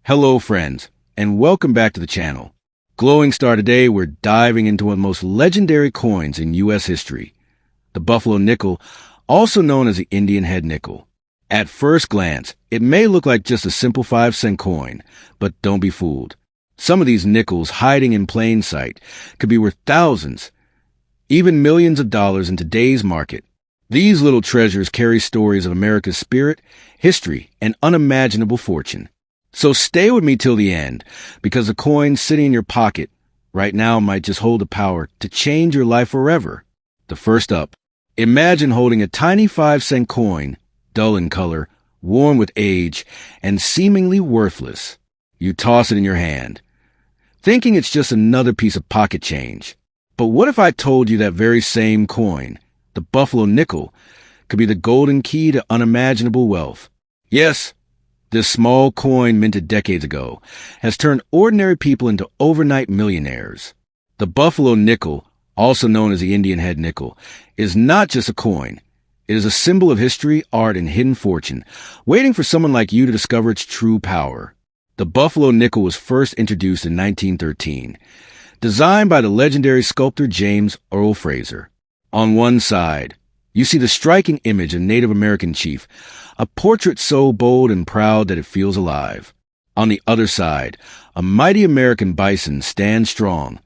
Hello, friends, and welcome back to the channel. Glowing Star, today we're diving into one of the most legendary coins in U.S. history, the Buffalo nickel, also known as the Indian head nickel. At first glance, it may look like just a simple 5-cent coin, but don't be fooled. Some of these nickels, hiding in plain sight, could be worth thousands, even millions of dollars in today's market. These little treasures carry stories of America's spirit, history, and unimaginable fortune. So stay with me till the end, because the coin sitting in your pocket right now might just hold the power to change your life forever. The first up, imagine holding a tiny 5-cent coin, dull in color, worn with age, and seemingly worthless. You toss it in your hand, thinking it's just another piece of pocket change. But what if I told you that very same coin, the Buffalo nickel, could be the golden key to unimaginable wealth? Yes, this small coin, minted decades ago, has turned ordinary people into overnight millionaires. The Buffalo nickel, also known as the Indian head nickel, is not just a coin. It is a symbol of history, art, and hidden fortune, waiting for someone like you to discover its true power. The Buffalo nickel was first introduced in 1913, designed by the legendary sculptor James Earl Fraser. On one side, you see the striking image of Native American chief, a portrait so bold and proud that it feels alive. On the other side, a mighty American bison stands strong,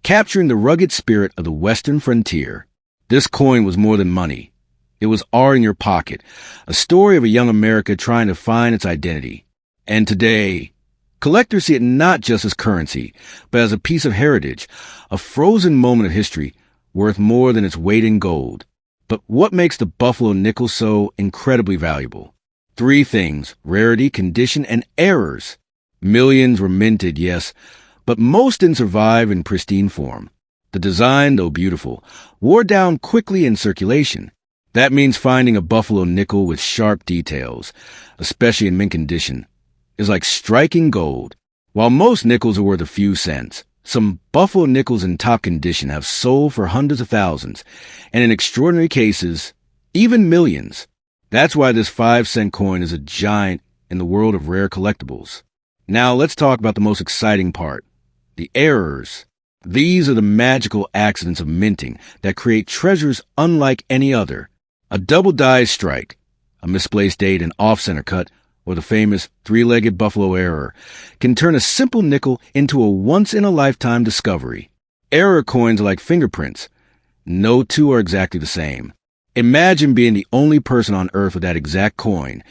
capturing the rugged spirit of the western frontier. This coin was more than money. It was art in your pocket, a story of a young America trying to find its identity. And today, collectors see it not just as currency, but as a piece of heritage, a frozen moment of history worth more than its weight in gold. But what makes the Buffalo nickel so incredibly valuable? 3 things: rarity, condition, and errors. Millions were minted, yes, but most didn't survive in pristine form. The design, though beautiful, wore down quickly in circulation. That means finding a Buffalo nickel with sharp details, especially in mint condition, is like striking gold. While most nickels are worth a few cents, some Buffalo nickels in top condition have sold for hundreds of thousands, and in extraordinary cases, even millions. That's why this 5-cent coin is a giant in the world of rare collectibles. Now let's talk about the most exciting part, the errors. These are the magical accidents of minting that create treasures unlike any other. A double die strike, a misplaced date, an off-center cut, or the famous 3-legged buffalo error, can turn a simple nickel into a once-in-a-lifetime discovery. Error coins are like fingerprints. No two are exactly the same. Imagine being the only person on Earth with that exact coin.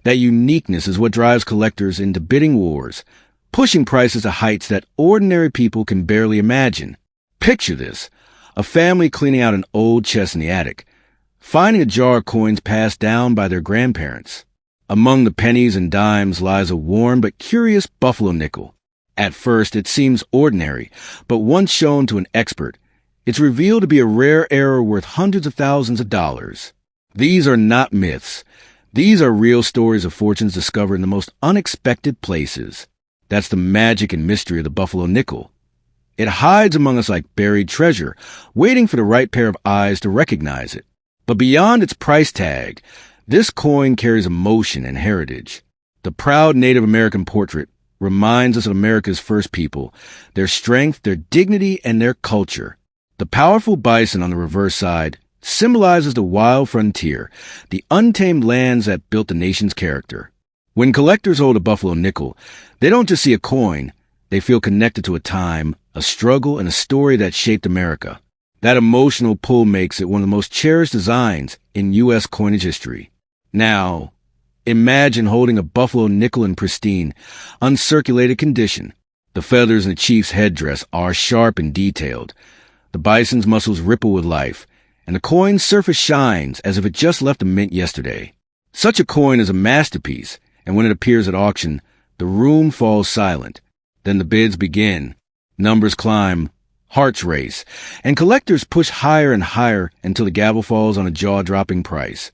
That uniqueness is what drives collectors into bidding wars, pushing prices to heights that ordinary people can barely imagine. Picture this: a family cleaning out an old chest in the attic, finding a jar of coins passed down by their grandparents. Among the pennies and dimes lies a worn but curious Buffalo nickel. At first, it seems ordinary, but once shown to an expert, it's revealed to be a rare error worth hundreds of thousands of dollars. These are not myths. These are real stories of fortunes discovered in the most unexpected places. That's the magic and mystery of the Buffalo nickel. It hides among us like buried treasure, waiting for the right pair of eyes to recognize it. But beyond its price tag, this coin carries emotion and heritage. The proud Native American portrait reminds us of America's first people, their strength, their dignity, and their culture. The powerful bison on the reverse side symbolizes the wild frontier, the untamed lands that built the nation's character. When collectors hold a Buffalo nickel, they don't just see a coin, they feel connected to a time, a struggle, and a story that shaped America. That emotional pull makes it one of the most cherished designs in U.S. coinage history. Now, imagine holding a Buffalo nickel in pristine, uncirculated condition. The feathers in the chief's headdress are sharp and detailed. The bison's muscles ripple with life, and the coin's surface shines as if it just left the mint yesterday. Such a coin is a masterpiece, and when it appears at auction, the room falls silent. Then the bids begin. Numbers climb, hearts race, and collectors push higher and higher until the gavel falls on a jaw-dropping price.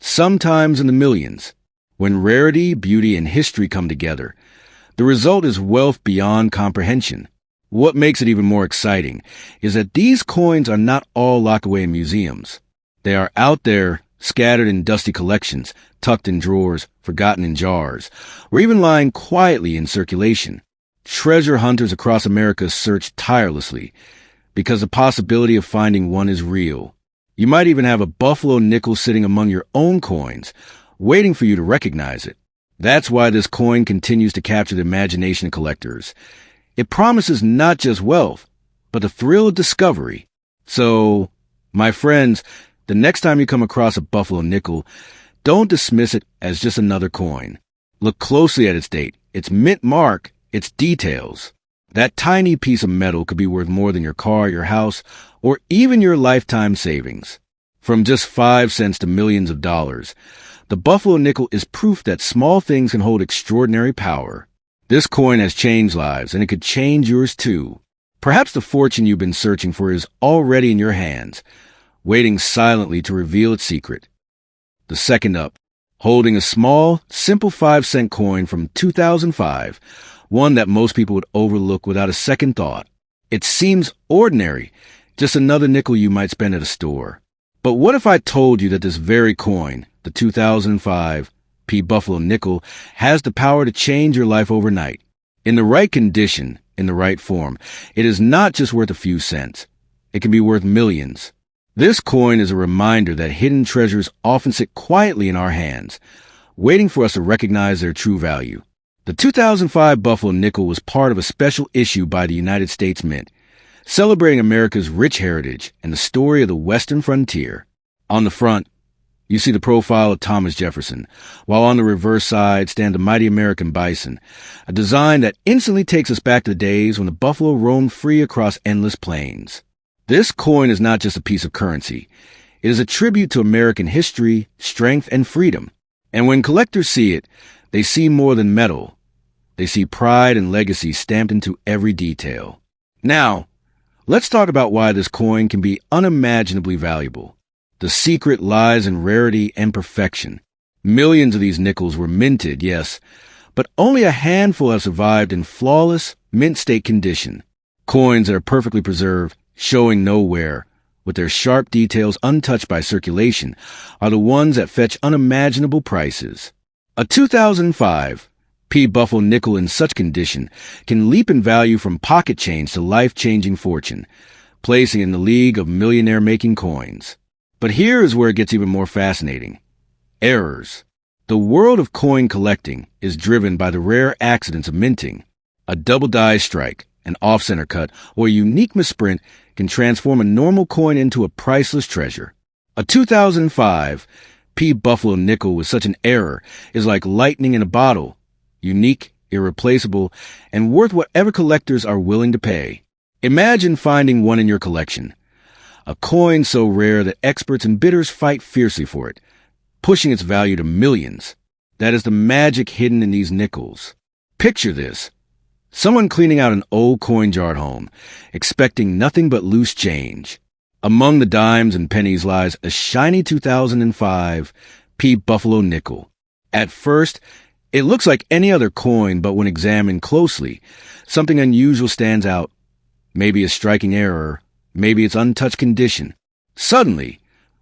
Sometimes in the millions. When rarity, beauty, and history come together, the result is wealth beyond comprehension. What makes it even more exciting is that these coins are not all locked away in museums. They are out there, scattered in dusty collections, tucked in drawers, forgotten in jars, or even lying quietly in circulation. Treasure hunters across America search tirelessly because the possibility of finding one is real. You might even have a buffalo nickel sitting among your own coins, waiting for you to recognize it. That's why this coin continues to capture the imagination of collectors. It promises not just wealth, but the thrill of discovery. So, my friends, the next time you come across a buffalo nickel, don't dismiss it as just another coin. Look closely at its date, its mint mark, its details. That tiny piece of metal could be worth more than your car, your house, or even your lifetime savings. From just 5 cents to millions of dollars, the buffalo nickel is proof that small things can hold extraordinary power. This coin has changed lives, and it could change yours too. Perhaps the fortune you've been searching for is already in your hands, waiting silently to reveal its secret. The second up, holding a small, simple 5-cent coin from 2005, one that most people would overlook without a second thought. It seems ordinary, just another nickel you might spend at a store. But what if I told you that this very coin, the 2005 P. Buffalo nickel, has the power to change your life overnight? In the right condition, in the right form, it is not just worth a few cents. It can be worth millions. This coin is a reminder that hidden treasures often sit quietly in our hands, waiting for us to recognize their true value. The 2005 Buffalo nickel was part of a special issue by the United States Mint, celebrating America's rich heritage and the story of the Western frontier. On the front, you see the profile of Thomas Jefferson, while on the reverse side stand the mighty American bison, a design that instantly takes us back to the days when the buffalo roamed free across endless plains. This coin is not just a piece of currency. It is a tribute to American history, strength, and freedom. And when collectors see it, they see more than metal. They see pride and legacy stamped into every detail. Now, let's talk about why this coin can be unimaginably valuable. The secret lies in rarity and perfection. Millions of these nickels were minted, yes, but only a handful have survived in flawless, mint-state condition. Coins that are perfectly preserved, showing no wear, with their sharp details untouched by circulation, are the ones that fetch unimaginable prices. A 2005 P. Buffalo nickel in such condition can leap in value from pocket change to life-changing fortune, placing it in the league of millionaire-making coins. But here is where it gets even more fascinating. Errors. The world of coin collecting is driven by the rare accidents of minting. A double die strike, an off-center cut, or a unique misprint can transform a normal coin into a priceless treasure. A 2005 P. Buffalo nickel with such an error is like lightning in a bottle, unique, irreplaceable, and worth whatever collectors are willing to pay. Imagine finding one in your collection. A coin so rare that experts and bidders fight fiercely for it, pushing its value to millions. That is the magic hidden in these nickels. Picture this. Someone cleaning out an old coin jar at home, expecting nothing but loose change. Among the dimes and pennies lies a shiny 2005 P. Buffalo nickel. At first, it looks like any other coin, but when examined closely, something unusual stands out. Maybe a striking error, maybe its untouched condition. Suddenly,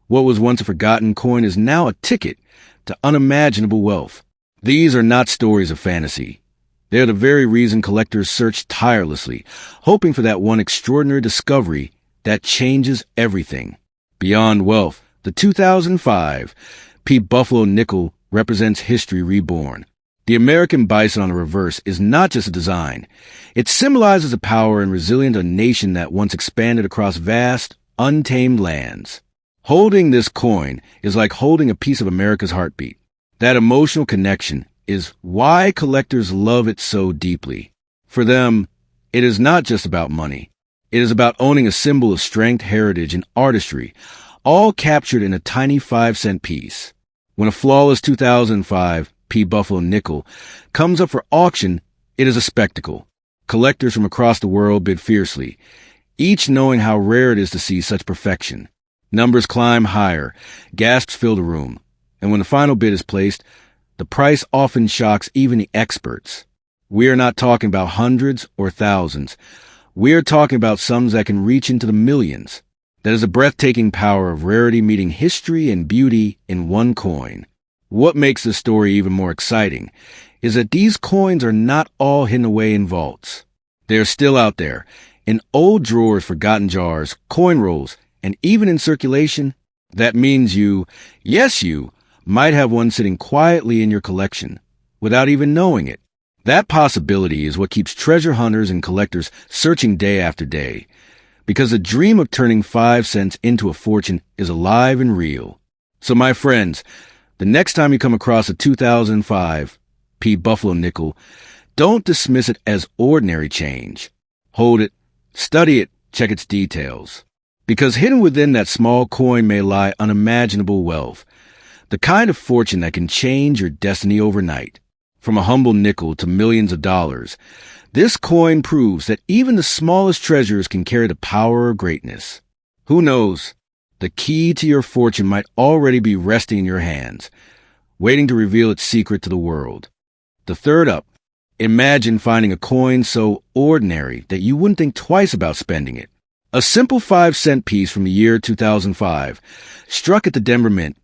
what was once a forgotten coin is now a ticket to unimaginable wealth. These are not stories of fantasy. They are the very reason collectors search tirelessly, hoping for that one extraordinary discovery that changes everything. Beyond wealth, the 2005 P. Buffalo nickel represents history reborn. The American bison on the reverse is not just a design. It symbolizes the power and resilience of a nation that once expanded across vast, untamed lands. Holding this coin is like holding a piece of America's heartbeat. That emotional connection is why collectors love it so deeply. For them, it is not just about money. It is about owning a symbol of strength, heritage, and artistry, all captured in a tiny 5-cent piece. When a flawless 2005 P. Buffalo nickel comes up for auction, it is a spectacle. Collectors from across the world bid fiercely, each knowing how rare it is to see such perfection. Numbers climb higher, gasps fill the room, and when the final bid is placed, the price often shocks even the experts. We are not talking about hundreds or thousands. We are talking about sums that can reach into the millions. That is the breathtaking power of rarity meeting history and beauty in one coin. What makes this story even more exciting is that these coins are not all hidden away in vaults. They are still out there, in old drawers, forgotten jars, coin rolls, and even in circulation. That means you, yes you, might have one sitting quietly in your collection, without even knowing it. That possibility is what keeps treasure hunters and collectors searching day after day, because the dream of turning 5 cents into a fortune is alive and real. So my friends, the next time you come across a 2005 P. Buffalo nickel, don't dismiss it as ordinary change. Hold it, study it, check its details. Because hidden within that small coin may lie unimaginable wealth, the kind of fortune that can change your destiny overnight. From a humble nickel to millions of dollars, this coin proves that even the smallest treasures can carry the power of greatness. Who knows? The key to your fortune might already be resting in your hands, waiting to reveal its secret to the world. The third up, imagine finding a coin so ordinary that you wouldn't think twice about spending it. A simple 5-cent piece from the year 2005 struck at the Denver Mint,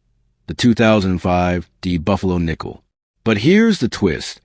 the 2005 D. Buffalo nickel. But here's the twist.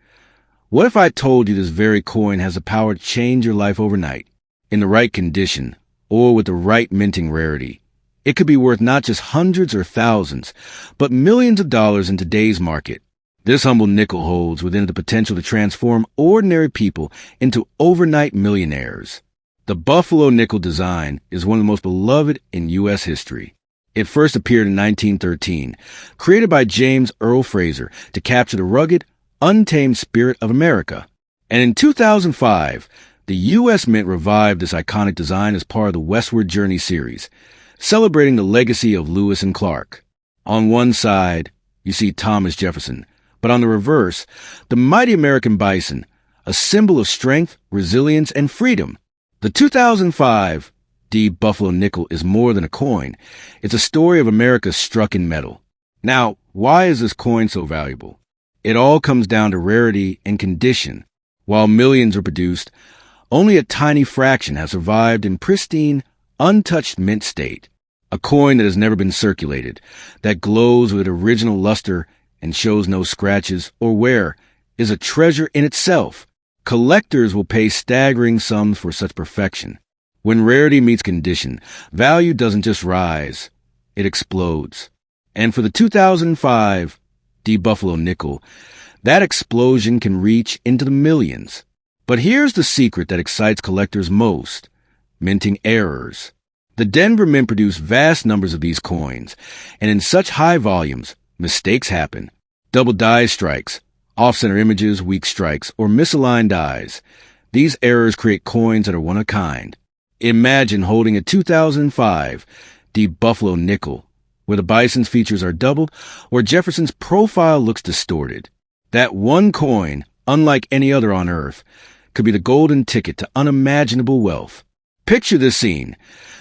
What if I told you this very coin has the power to change your life overnight? In the right condition, or with the right minting rarity, it could be worth not just hundreds or thousands, but millions of dollars in today's market. This humble nickel holds within it the potential to transform ordinary people into overnight millionaires. The Buffalo nickel design is one of the most beloved in U.S. history. It first appeared in 1913, created by James Earl Fraser to capture the rugged, untamed spirit of America. And in 2005, the U.S. Mint revived this iconic design as part of the Westward Journey series, celebrating the legacy of Lewis and Clark. On one side, you see Thomas Jefferson, but on the reverse, the mighty American bison, a symbol of strength, resilience, and freedom. The 2005 D. Buffalo nickel is more than a coin. It's a story of America struck in metal. Now, why is this coin so valuable? It all comes down to rarity and condition. While millions are produced, only a tiny fraction has survived in pristine, untouched mint state. A coin that has never been circulated, that glows with original luster and shows no scratches or wear, is a treasure in itself. Collectors will pay staggering sums for such perfection. When rarity meets condition, value doesn't just rise, it explodes. And for the 2005 D. Buffalo nickel, that explosion can reach into the millions. But here's the secret that excites collectors most: minting errors. The Denver Mint produced vast numbers of these coins, and in such high volumes, mistakes happen. Double die strikes, off-center images, weak strikes, or misaligned dies. These errors create coins that are one of a kind. Imagine holding a 2005 D. Buffalo nickel, where the bison's features are doubled or Jefferson's profile looks distorted. That one coin, unlike any other on Earth, could be the golden ticket to unimaginable wealth. Picture this scene: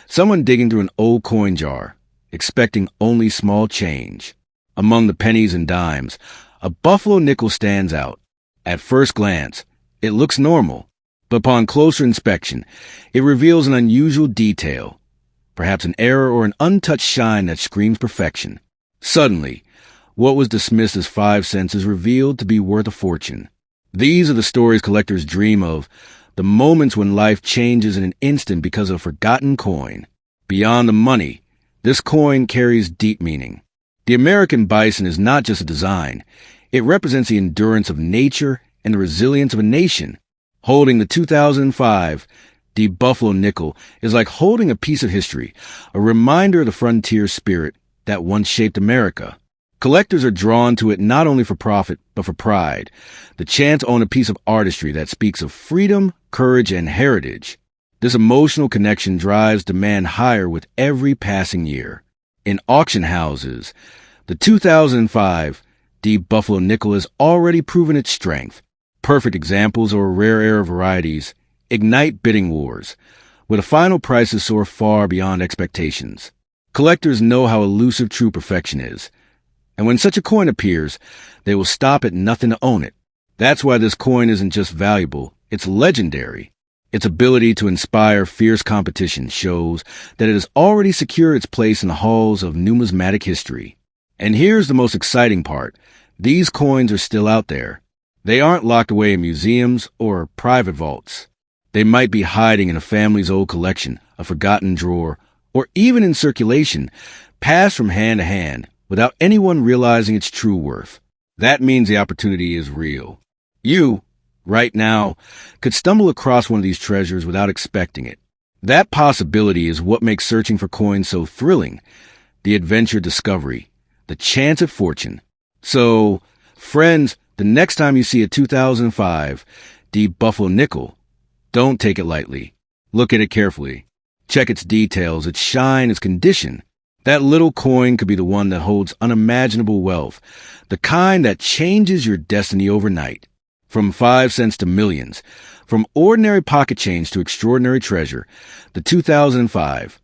someone digging through an old coin jar, expecting only small change. Among the pennies and dimes, a Buffalo nickel stands out. At first glance, it looks normal, but upon closer inspection, it reveals an unusual detail, perhaps an error or an untouched shine that screams perfection. Suddenly, what was dismissed as 5 cents is revealed to be worth a fortune. These are the stories collectors dream of, the moments when life changes in an instant because of a forgotten coin. Beyond the money, this coin carries deep meaning. The American bison is not just a design. It represents the endurance of nature and the resilience of a nation. Holding the 2005 D. Buffalo nickel is like holding a piece of history, a reminder of the frontier spirit that once shaped America. Collectors are drawn to it not only for profit, but for pride, the chance to own a piece of artistry that speaks of freedom, courage, and heritage. This emotional connection drives demand higher with every passing year. In auction houses, the 2005 D. Buffalo nickel has already proven its strength. Perfect examples, or rare air varieties, ignite bidding wars, where the final prices soar far beyond expectations. Collectors know how elusive true perfection is, and when such a coin appears, they will stop at nothing to own it. That's why this coin isn't just valuable, it's legendary. Its ability to inspire fierce competition shows that it has already secured its place in the halls of numismatic history. And here's the most exciting part. These coins are still out there. They aren't locked away in museums or private vaults. They might be hiding in a family's old collection, a forgotten drawer, or even in circulation, passed from hand to hand without anyone realizing its true worth. That means the opportunity is real. You, right now, could stumble across one of these treasures without expecting it. That possibility is what makes searching for coins so thrilling. The adventure discovery, the chance at fortune. So, friends, the next time you see a 2005 deep buffalo nickel, don't take it lightly. Look at it carefully. Check its details, its shine, its condition. That little coin could be the one that holds unimaginable wealth, the kind that changes your destiny overnight. From 5 cents to millions, from ordinary pocket change to extraordinary treasure, the 2005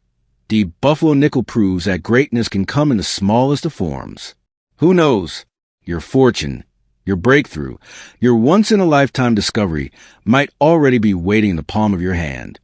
deep buffalo nickel proves that greatness can come in the smallest of forms. Who knows? Your fortune, your breakthrough, your once-in-a-lifetime discovery might already be waiting in the palm of your hand.